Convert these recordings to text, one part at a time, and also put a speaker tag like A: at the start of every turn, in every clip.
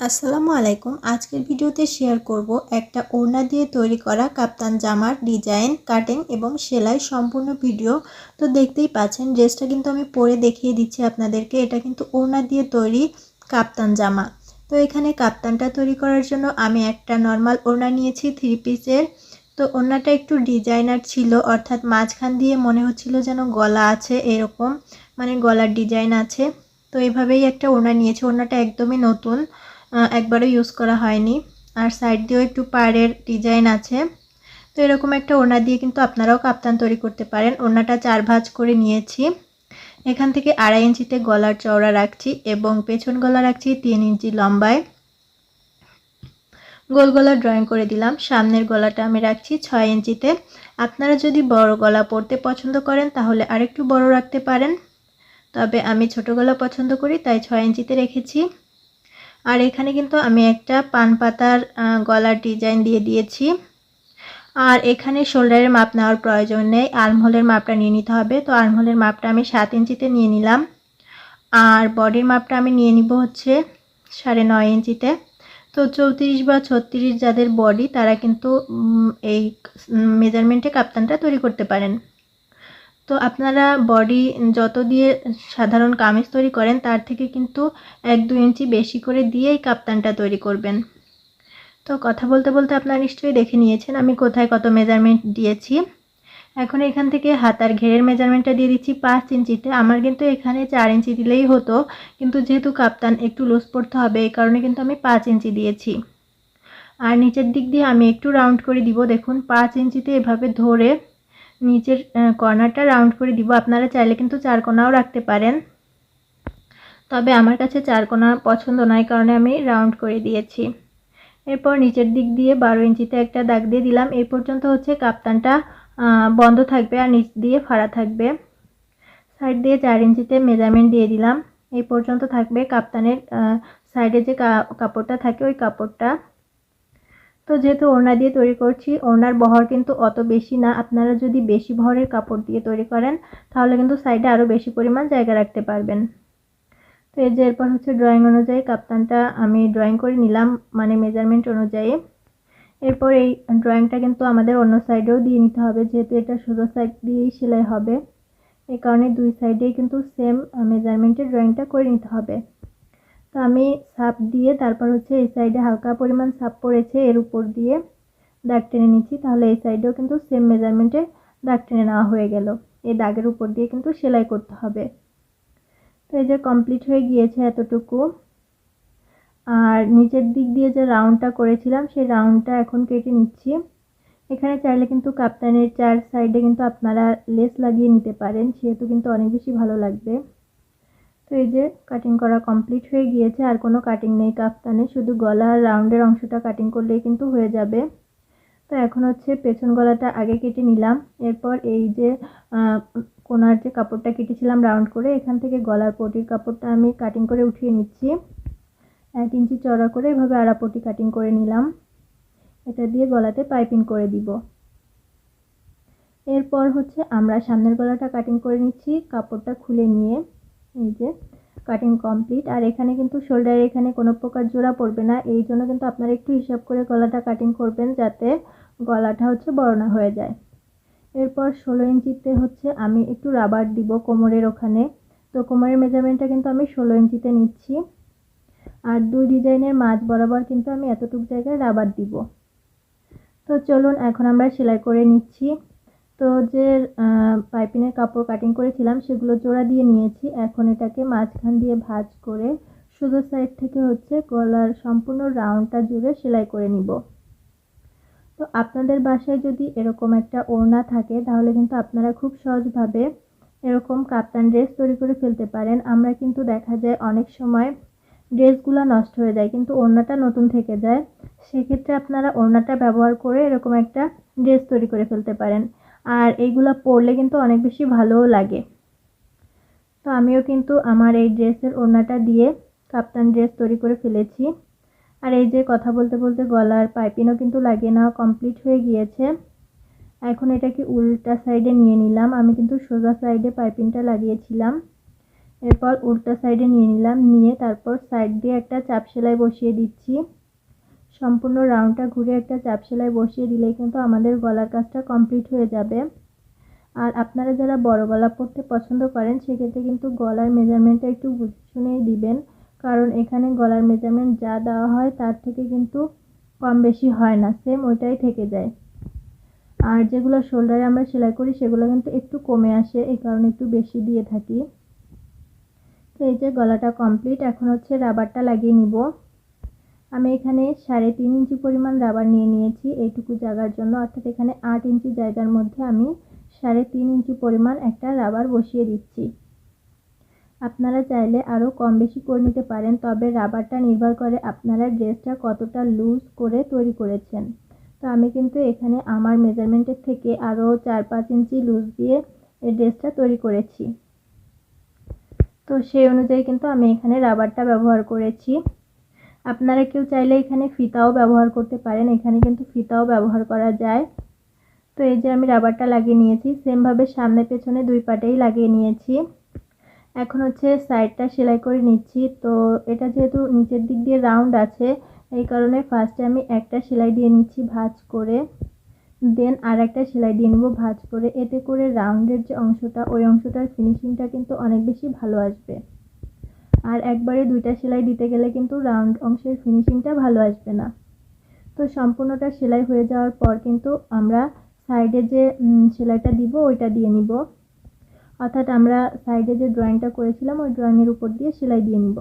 A: আসসালামু আলাইকুম। আজকের ভিডিওতে শেয়ার করব একটা ওড়না দিয়ে তৈরি করা কাপ্তান জামার ডিজাইন, কাটিং এবং সেলাই সম্পূর্ণ ভিডিও। তো দেখতেই পাচ্ছেন ড্রেসটা কিন্তু আমি পরে দেখিয়ে দিচ্ছি আপনাদেরকে। এটা কিন্তু ওড়না দিয়ে তৈরি কাপ্তান জামা। তো এখানে কাপ্তানটা তৈরি করার জন্য আমি একটা নর্মাল ওড়না নিয়েছি 3 পিসের। তো ওড়নাটা একটু ডিজাইনার ছিল, অর্থাৎ মাঝখান দিয়ে মনে হচ্ছিল যেন গলা আছে, এরকম মানে গলার ডিজাইন আছে। তো এইভাবেই একটা ওড়না নিয়েছি। ওড়নাটা একদমই নতুন, একবারও ইউজ করা হয়নি। আর সাইড দিয়েও একটু পাড়ের ডিজাইন আছে। তো এরকম একটা ওড়না দিয়ে কিন্তু আপনারাও কাপ্তান তৈরি করতে পারেন। ওড়নাটা 4 ভাঁজ করে নিয়েছি। এখান থেকে 2.5 ইঞ্চিতে গলার চওড়া রাখছি এবং পেছন গলা রাখছি 3 ইঞ্চি লম্বায়। গোল গলা ড্রয়িং করে দিলাম। সামনের গলাটা আমি রাখছি 6 ইঞ্চিতে। আপনারা যদি বড় গলা পরতে পছন্দ করেন তাহলে আরেকটু বড় রাখতে পারেন, তবে আমি ছোট গলা পছন্দ করি তাই 6 ইঞ্চিতে রেখেছি। আর এখানে কিন্তু আমি একটা পান পাতার গলার ডিজাইন দিয়ে দিয়েছি। আর এখানে শোল্ডারের মাপ নেওয়ার প্রয়োজন নেই, আর্মহোলের মাপটা নিয়ে নিতে হবে। তো আর্মহোলের মাপটা আমি 7 ইঞ্চিতে নিয়ে নিলাম। আর বডির মাপটা আমি নিয়ে নিব হচ্ছে 9.5 ইঞ্চিতে। তো 34 বা 36 যাদের বডি তারা কিন্তু এই মেজারমেন্টে কাপ্তানটা তৈরি করতে পারেন। তো আপনারা বডি যত দিয়ে সাধারণ কামিজ তৈরি করেন তার থেকে কিন্তু 1-2 ইঞ্চি বেশি করে দিয়েই কাপ্তানটা তৈরি করবেন। তো কথা বলতে বলতে আপনারা নিশ্চয়ই দেখে নিয়েছেন আমি কোথায় কত মেজারমেন্ট দিয়েছি। এখন এখান থেকে হাতার ঘেরের মেজারমেন্টটা দিয়ে দিচ্ছি 5 ইঞ্চিতে। আমার কিন্তু এখানে 4 ইঞ্চি দিলেই হতো, কিন্তু যেহেতু কাপ্তান একটু লুজ পড়তে হবে এই কারণে কিন্তু আমি 5 ইঞ্চি দিয়েছি। আর নিচের দিক দিয়ে আমি একটু রাউন্ড করে দিব। দেখুন 5 ইঞ্চিতে এভাবে ধরে নিচের কর্নারটা রাউন্ড করে দিব। আপনারা চাইলে কিন্তু 4 কোণাও রাখতে পারেন, তবে আমার কাছে 4 কোণা পছন্দ নয় কারণে আমি রাউন্ড করে দিয়েছি। এরপর নিচের দিক দিয়ে 12 ইঞ্চিতে একটা দাগ দিয়ে দিলাম। এই পর্যন্ত হচ্ছে কাপ্তানটা বন্ধ থাকবে আর নিচ দিয়ে ফাড়া থাকবে। সাইড দিয়ে 4 ইঞ্চিতে মেজারমেন্ট দিয়ে দিলাম। এই পর্যন্ত থাকবে কাপ্তানের সাইডে যে কাপড়টা থাকে ওই কাপড়টা। তো যেহেতু ওড়না দিয়ে তৈরি করছি, ওড়নার বহর কিন্তু অত বেশি না। আপনারা যদি বেশি বহরের কাপড় দিয়ে তৈরি করেন তাহলে কিন্তু সাইডে আরও বেশি পরিমাণ জায়গা রাখতে পারবেন। তো এই যে এরপর হচ্ছে ড্রয়িং অনুযায়ী কাপ্তানটা আমি ড্রয়িং করে নিলাম, মানে মেজারমেন্ট অনুযায়ী। এরপর এই ড্রয়িংটা কিন্তু আমাদের অন্য সাইডেও দিয়ে নিতে হবে, যেহেতু এটা সোজা সাইড দিয়েই সেলাই হবে। এই কারণে দুই সাইডেই কিন্তু সেম মেজারমেন্টের ড্রয়িংটা করে নিতে হবে। তো আমি ছাপ দিয়ে তারপর হচ্ছে এই সাইডে হালকা পরিমাণ ছাপ পড়েছে এর উপর দিয়ে দাগ টেনে নিচ্ছি, তাহলে এই সাইডেও কিন্তু সেম মেজারমেন্টে দাগ টেনে নেওয়া হয়ে গেল। এই দাগের উপর দিয়ে কিন্তু সেলাই করতে হবে। তো এই যে কমপ্লিট হয়ে গিয়েছে এতটুকু। আর নিচের দিক দিয়ে যে রাউন্ডটা করেছিলাম সেই রাউন্ডটা এখন কেটে নিচ্ছি। এখানে চাইলে কিন্তু কাপ্তানের 4 সাইডে কিন্তু আপনারা লেস লাগিয়ে নিতে পারেন, সেহেতু কিন্তু অনেক বেশি ভালো লাগবে। তো এই যে কাটিং করা কমপ্লিট হয়ে গিয়েছে, আর কোনো কাটিং নেই কাপ্তানে, শুধু গলার রাউন্ডের অংশটা কাটিং করলেই কিন্তু হয়ে যাবে। তো এখন হচ্ছে পেছন গলাটা আগে কেটে নিলাম। এরপর এই যে কোনার যে কাপড়টা কেটেছিলাম রাউন্ড করে, এখান থেকে গলার পটির কাপড়টা আমি কাটিং করে উঠিয়ে নিচ্ছি। 1 ইঞ্চি চড়া করে এভাবে আড়া পটি কাটিং করে নিলাম। এটা দিয়ে গলাতে পাইপিং করে দিব। এরপর হচ্ছে আমরা সামনের গলাটা কাটিং করে নিচ্ছি কাপড়টা খুলে নিয়ে। এই যে কাটিং কমপ্লিট। আর এখানে কিন্তু শোল্ডারে এখানে কোনো প্রকার জোড়া পড়বে না, এই জন্য কিন্তু আপনারা একটু হিসাব করে গলাটা কাটিং করবেন যাতে গলাটা হচ্ছে বড় না হয়ে যায়। এরপর 16 ইঞ্চিতে হচ্ছে আমি একটু রাবার দিব কোমরের ওখানে। তো কোমরের মেজারমেন্টটা কিন্তু আমি 16 ইঞ্চিতে নিচ্ছি। আর দুই ডিজাইনের মাঝ বরাবর কিন্তু আমি এতটুকু জায়গায় রাবার দিব। তো চলুন এখন আমরা সেলাই করে নিচ্ছি। তো যে পাইপিনের কাপড় কাটিং করেছিলাম সেগুলো জোড়া দিয়ে নিয়েছি। এখন এটাকে মাঝখান দিয়ে ভাঁজ করে সোজা সাইড থেকে হচ্ছে গলার সম্পূর্ণ রাউন্ডটা জুড়ে সেলাই করে নিব। তো আপনাদের বাসায় যদি এরকম একটা ওড়না থাকে তাহলে কিন্তু আপনারা খুব সহজভাবে এরকম কাপ্তান ড্রেস তৈরি করে ফেলতে পারেন। আমরা কিন্তু দেখা যায় অনেক সময় ড্রেসগুলো নষ্ট হয়ে যায় কিন্তু ওড়নাটা নতুন থেকে যায়। সেক্ষেত্রে আপনারা ওড়নাটা ব্যবহার করে এরকম একটা ড্রেস তৈরি করে ফেলতে পারেন। আর এইগুলা পরলে কিন্তু অনেক বেশি ভালোও লাগে। তো আমিও কিন্তু আমার এই ড্রেসের ওড়নাটা দিয়ে কাপ্তান ড্রেস তৈরি করে ফেলেছি। আর এই যে কথা বলতে বলতে গলার পাইপিংও কিন্তু লাগিয়ে নেওয়া কমপ্লিট হয়ে গিয়েছে। এখন এটাকে উল্টা সাইডে নিয়ে নিলাম। আমি কিন্তু সোজা সাইডে পাইপিংটা লাগিয়েছিলাম। এরপর উল্টা সাইডে নিয়ে নিলাম, নিয়ে তারপর সাইড দিয়ে একটা চাপ সেলাই বসিয়ে দিচ্ছি। সম্পূর্ণ রাউন্ডটা ঘুরে একটা চাপ সেলাই বসিয়ে দিলেই কিন্তু আমাদের গলার কাজটা কমপ্লিট হয়ে যাবে। আর আপনারা যারা বড় গলা পরতে পছন্দ করেন সেক্ষেত্রে কিন্তু গলার মেজারমেন্টটা একটু বুঝে শুনেই দিবেন, কারণ এখানে গলার মেজারমেন্ট যা দেওয়া হয় তার থেকে কিন্তু কম বেশি হয় না, সেম ওইটাই থেকে যায়। আর যেগুলো শোল্ডারে আমরা সেলাই করি সেগুলো কিন্তু একটু কমে আসে, এই কারণে একটু বেশি দিয়ে থাকি। তো এই যে গলাটা কমপ্লিট, এখন হচ্ছে রাবারটা লাগিয়ে নিব। আমি এখানে 3.5 ইঞ্চি পরিমাণ রাবার নিয়ে নিয়েছি এইটুকু জায়গার জন্য, অর্থাৎ এখানে 8 ইঞ্চি জায়গার মধ্যে আমি 3.5 ইঞ্চি পরিমাণ একটা রাবার বসিয়ে দিচ্ছি। আপনারা চাইলে আরও কম বেশি করে নিতে পারেন, তবে রাবারটা নির্ভর করে আপনারা ড্রেসটা কতটা লুজ করে তৈরি করেছেন। তো আমি কিন্তু এখানে আমার মেজারমেন্টের থেকে আরও 4-5 ইঞ্চি লুজ দিয়ে এই ড্রেসটা তৈরি করেছি। তো সেই অনুযায়ী কিন্তু আমি এখানে রাবারটা ব্যবহার করেছি। আপনারা কেউ চাইলে এখানে ফিতাও ব্যবহার করতে পারেন, এখানে কিন্তু ফিতাও ব্যবহার করা যায়। তো এই যে আমি রাবারটা লাগিয়ে নিয়েছি, সেমভাবে সামনে পেছনে দুই পাটেই লাগিয়ে নিয়েছি। এখন হচ্ছে সাইডটা সেলাই করে নিচ্ছি। তো এটা যেহেতু নিচের দিক দিয়ে রাউন্ড আছে, এই কারণে ফার্স্টে আমি একটা সেলাই দিয়ে নিচ্ছি ভাঁজ করে, দেন আর একটা সেলাই দিয়ে নেব ভাঁজ করে। এতে করে রাউন্ডের যে অংশটা, ওই অংশটার ফিনিশিংটা কিন্তু অনেক বেশি ভালো আসবে। আর একবারে দুইটা সেলাই দিতে গেলে কিন্তু রাউন্ড অংশের ফিনিশিংটা ভালো আসবে না। তো সম্পূর্ণটা সেলাই হয়ে যাওয়ার পর কিন্তু আমরা সাইডে যে সেলাইটা দিব ওইটা দিয়ে নিব, অর্থাৎ আমরা সাইডে যে ড্রয়িংটা করেছিলাম ওই ড্রয়িংয়ের উপর দিয়ে সেলাই দিয়ে নিব।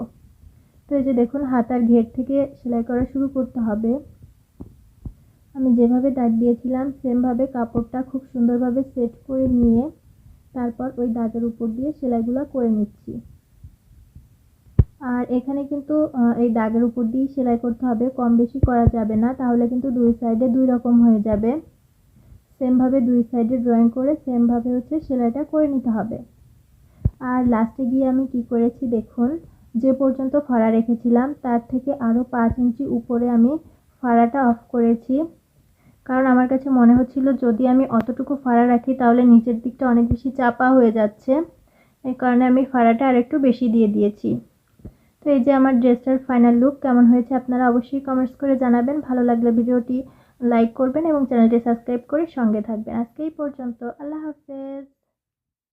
A: তো এই যে দেখুন, হাতার ঘের থেকে সেলাই করা শুরু করতে হবে। আমি যেভাবে দাগ দিয়েছিলাম সেমভাবে কাপড়টা খুব সুন্দরভাবে সেট করে নিয়ে তারপর ওই দাগের উপর দিয়ে সেলাইগুলো করে নিচ্ছি। আর এখানে কিন্তু এই দাগের উপর দিয়ে সেলাই করতে হবে, কম বেশি করা যাবে না, তাহলে কিন্তু দুই সাইডে দুই রকম হয়ে যাবে। সেমভাবে দুই সাইডে ড্রয়িং করে সেমভাবে হচ্ছে সেলাইটা করে নিতে হবে। আর লাস্টে গিয়ে আমি কি করেছি দেখুন, যে পর্যন্ত ফাড়া রেখেছিলাম তার থেকে আরও 5 ইঞ্চি উপরে আমি ফাড়াটা অফ করেছি, কারণ আমার কাছে মনে হচ্ছিল যদি আমি অতটুকু ফাড়া রাখি তাহলে নিচের দিকটা অনেক বেশি চাপা হয়ে যাচ্ছে, এই কারণে আমি ফাড়াটা আরেকটু বেশি দিয়ে দিয়েছি। তো এই যে আমার ড্রেসটার ফাইনাল লুক কেমন হয়েছে আপনারা অবশ্যই কমেন্টস করে জানাবেন। ভালো লাগলে ভিডিওটি লাইক করবেন এবং চ্যানেলটি সাবস্ক্রাইব করে সঙ্গে থাকবেন। আজকে এই পর্যন্ত, আল্লাহ হাফেজ।